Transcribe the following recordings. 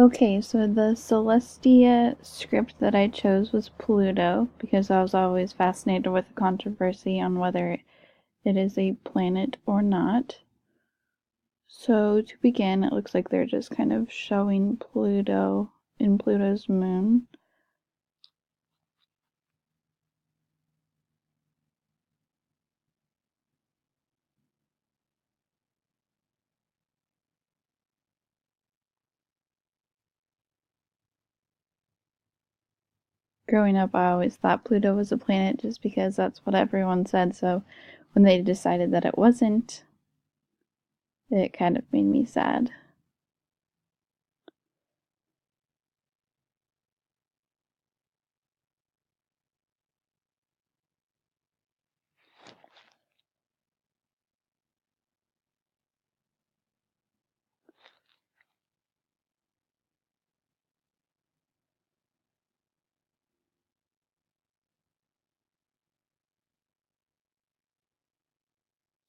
Okay, so the Celestia script that I chose was Pluto because I was always fascinated with the controversy on whether it is a planet or not. So to begin, it looks like they're just kind of showing Pluto in Pluto's moon. Growing up, I always thought Pluto was a planet just because that's what everyone said, so when they decided that it wasn't, it kind of made me sad.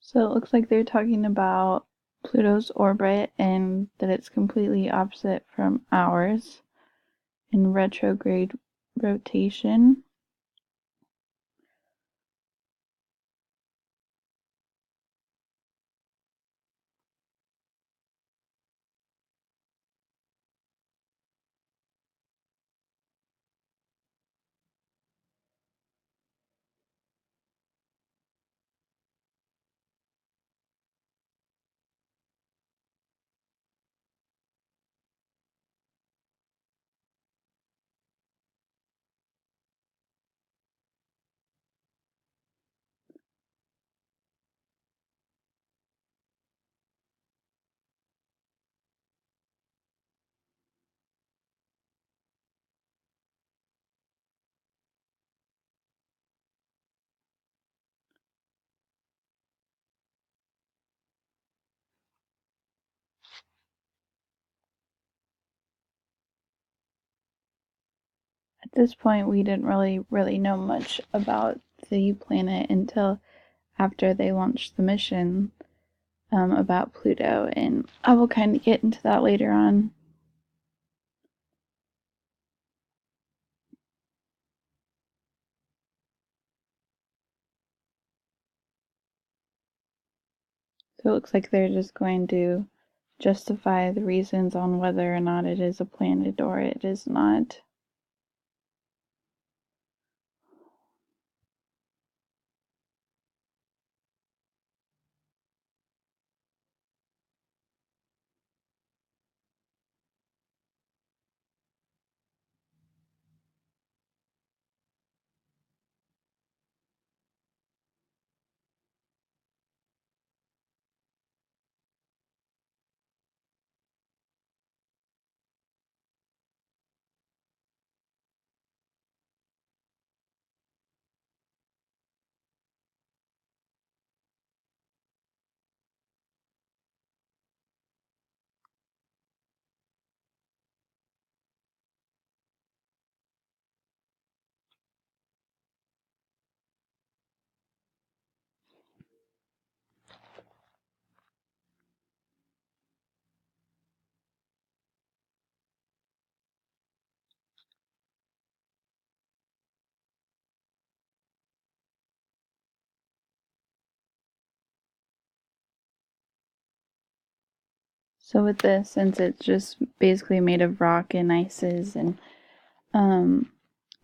So it looks like they're talking about Pluto's orbit and that it's completely opposite from ours in retrograde rotation. At this point, we didn't really know much about the planet until after they launched the mission about Pluto, and I will kind of get into that later on. So it looks like they're just going to justify the reasons on whether or not it is a planet or it is not. So with this, since it's just basically made of rock and ices, and um,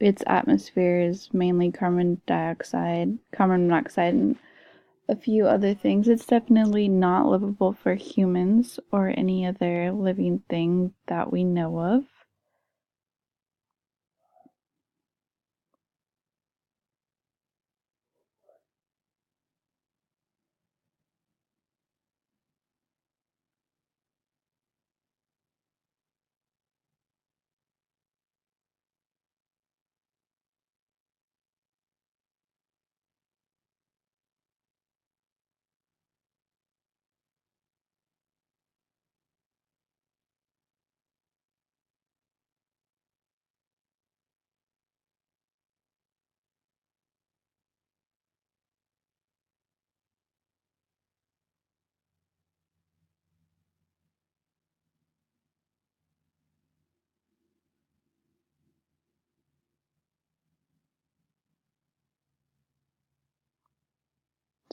its atmosphere is mainly carbon monoxide, and a few other things, it's definitely not livable for humans or any other living thing that we know of.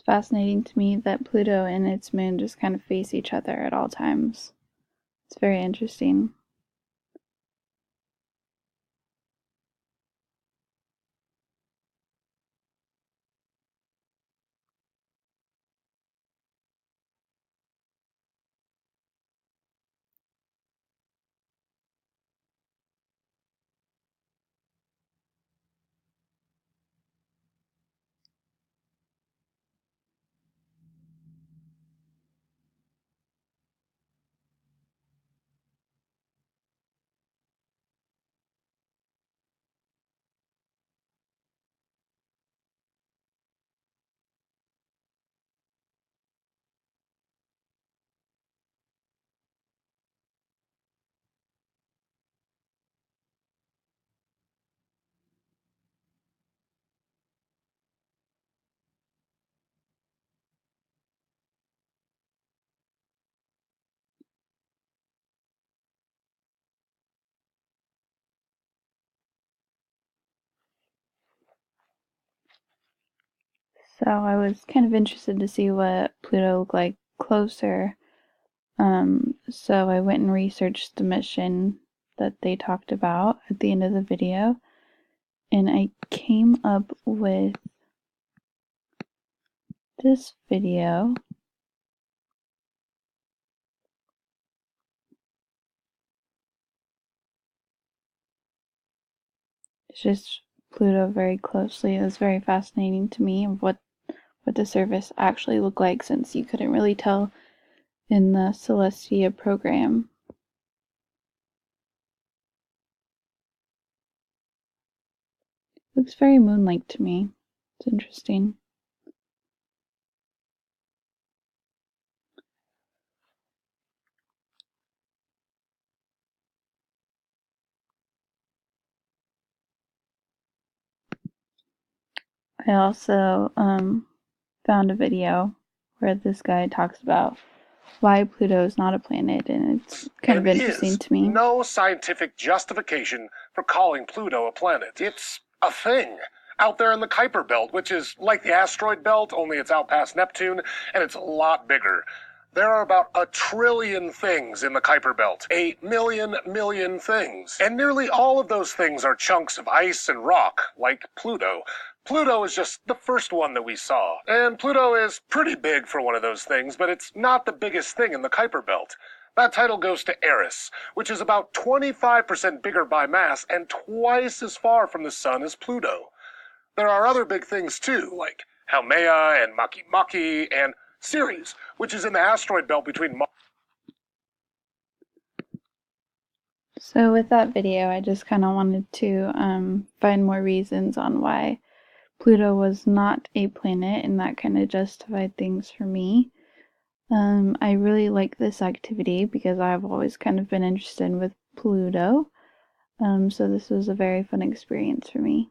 fascinating to me that Pluto and its moon just kind of face each other at all times. It's very interesting. So I was kind of interested to see what Pluto looked like closer. So I went and researched the mission that they talked about at the end of the video, and I came up with this video. It's just Pluto very closely. It was very fascinating to me of what the surface actually looked like, since you couldn't really tell in the Celestia program. It looks very moon-like to me. It's interesting. I also found a video where this guy talks about why Pluto is not a planet, and it's kind of interesting to me. No scientific justification for calling Pluto a planet. It's a thing out there in the Kuiper Belt, which is like the asteroid belt, only it's out past Neptune, and it's a lot bigger. There are about 1 trillion things in the Kuiper Belt. 8 million things. And nearly all of those things are chunks of ice and rock, like Pluto. Pluto is just the first one that we saw. And Pluto is pretty big for one of those things, but it's not the biggest thing in the Kuiper Belt. That title goes to Eris, which is about 25% bigger by mass and twice as far from the sun as Pluto. There are other big things too, like Haumea and Makemake and Ceres, which is in the asteroid belt between So with that video, I just kind of wanted to find more reasons on why Pluto was not a planet, and that kind of justified things for me. I really like this activity because I've always kind of been interested with Pluto. So this was a very fun experience for me.